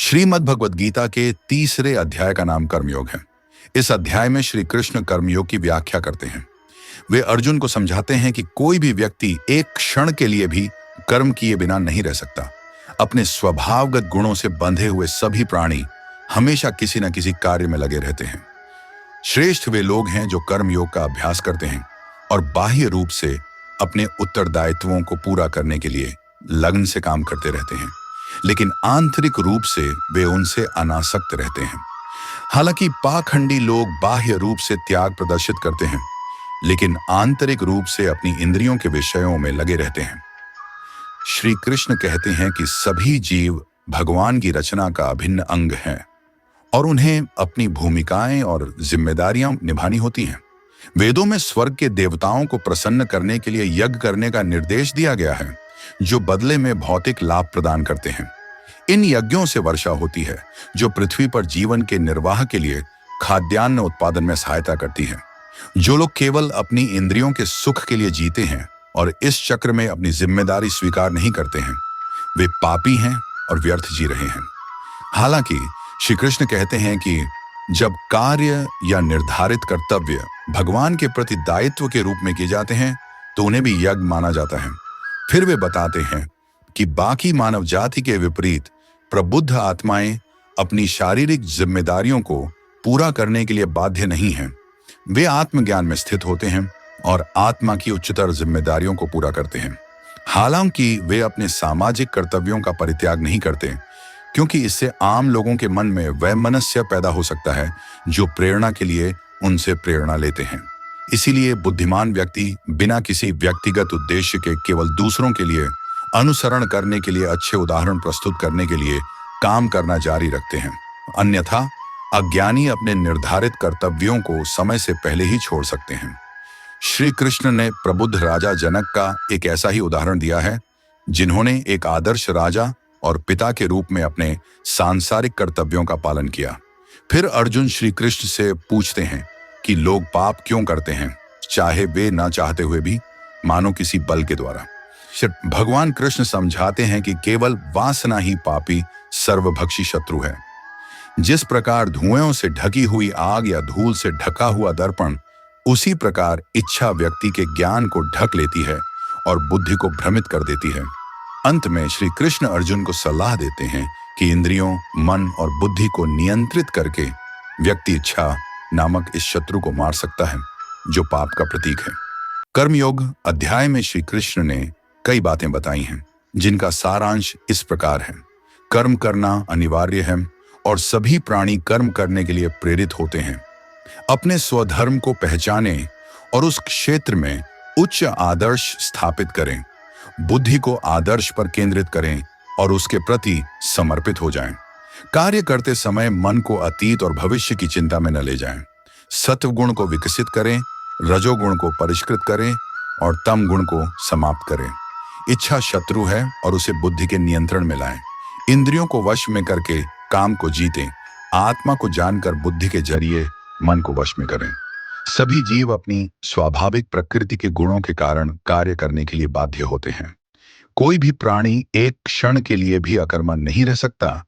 श्रीमद् भगवद गीता के तीसरे अध्याय का नाम कर्मयोग है। इस अध्याय में श्री कृष्ण कर्मयोग की व्याख्या करते हैं। वे अर्जुन को समझाते हैं कि कोई भी व्यक्ति एक क्षण के लिए भी कर्म किए बिना नहीं रह सकता। अपने स्वभावगत गुणों से बंधे हुए सभी प्राणी हमेशा किसी न किसी कार्य में लगे रहते हैं। श्रेष्ठ वे लोग हैं जो कर्मयोग का अभ्यास करते हैं और बाह्य रूप से अपने उत्तरदायित्वों को पूरा करने के लिए लगन से काम करते रहते हैं, लेकिन आंतरिक रूप से वे उनसे अनासक्त रहते हैं। हालांकि पाखंडी लोग बाह्य रूप से त्याग प्रदर्शित करते हैं, लेकिन आंतरिक रूप से अपनी इंद्रियों के विषयों में लगे रहते हैं। श्री कृष्ण कहते हैं कि सभी जीव भगवान की रचना का अभिन्न अंग हैं और उन्हें अपनी भूमिकाएं और जिम्मेदारियां निभानी होती हैं। वेदों में स्वर्ग के देवताओं को प्रसन्न करने के लिए यज्ञ करने का निर्देश दिया गया है, जो बदले में भौतिक लाभ प्रदान करते हैं। इन यज्ञों से वर्षा होती है, जो पृथ्वी पर जीवन के निर्वाह के लिए खाद्यान्न उत्पादन में सहायता करती है। जो लोग केवल अपनी इंद्रियों के सुख के लिए जीते हैं और इस चक्र में अपनी जिम्मेदारी स्वीकार नहीं करते हैं, वे पापी हैं और व्यर्थ जी रहे हैं। हालांकि श्री कृष्ण कहते हैं कि जब कार्य या निर्धारित कर्तव्य भगवान के प्रति दायित्व के रूप में किए जाते हैं, तो उन्हें भी यज्ञ माना जाता है। फिर वे बताते हैं कि बाकी मानव जाति के विपरीत प्रबुद्ध आत्माएं अपनी शारीरिक जिम्मेदारियों को पूरा करने के लिए बाध्य नहीं हैं। वे आत्मज्ञान में स्थित होते हैं और आत्मा की उच्चतर जिम्मेदारियों को पूरा करते हैं। हालांकि वे अपने सामाजिक कर्तव्यों का परित्याग नहीं करते, क्योंकि इससे आम लोगों के मन में वैमनस्य पैदा हो सकता है, जो प्रेरणा के लिए उनसे प्रेरणा लेते हैं। इसीलिए बुद्धिमान व्यक्ति बिना किसी व्यक्तिगत उद्देश्य के केवल दूसरों के लिए अनुसरण करने के लिए अच्छे उदाहरण प्रस्तुत करने के लिए काम करना जारी रखते हैं। अन्यथा अज्ञानी अपने निर्धारित कर्तव्यों को समय से पहले ही छोड़ सकते हैं। श्री कृष्ण ने प्रबुद्ध राजा जनक का एक ऐसा ही उदाहरण दिया है, जिन्होंने एक आदर्श राजा और पिता के रूप में अपने सांसारिक कर्तव्यों का पालन किया। फिर अर्जुन श्री कृष्ण से पूछते हैं कि लोग पाप क्यों करते हैं, चाहे वे ना चाहते हुए भी, मानो किसी बल के द्वारा। भगवान कृष्ण समझाते हैं कि केवल वासना ही पापी सर्वभक्षी शत्रु है। जिस प्रकार धुएं से ढकी हुई आग या धूल से ढका हुआ दर्पण, उसी प्रकार इच्छा व्यक्ति के ज्ञान को ढक लेती है और बुद्धि को भ्रमित कर देती है। अंत में श्री कृष्ण अर्जुन को सलाह देते हैं कि इंद्रियों, मन और बुद्धि को नियंत्रित करके व्यक्ति इच्छा नामक इस शत्रु को मार सकता है, जो पाप का प्रतीक है। कर्मयोग अध्याय में श्री कृष्ण ने कई बातें बताई हैं, जिनका सारांश इस प्रकार है। कर्म करना अनिवार्य है और सभी प्राणी कर्म करने के लिए प्रेरित होते हैं। अपने स्वधर्म को पहचानें और उस क्षेत्र में उच्च आदर्श स्थापित करें। बुद्धि को आदर्श पर केंद्रित करें और उसके प्रति समर्पित हो जाएं। कार्य करते समय मन को अतीत और भविष्य की चिंता में न ले जाएं। सत्व गुण को विकसित करें, रजोगुण को परिष्कृत करें और तम गुण को समाप्त करें। इच्छा शत्रु है और उसे बुद्धि के नियंत्रण में लाएं। इंद्रियों को वश में करके काम को जीतें। आत्मा को जानकर बुद्धि के जरिए मन को वश में करें। सभी जीव अपनी स्वाभाविक प्रकृति के गुणों के कारण कार्य करने के लिए बाध्य होते हैं। कोई भी प्राणी एक क्षण के लिए भी अकर्मण्य नहीं रह सकता।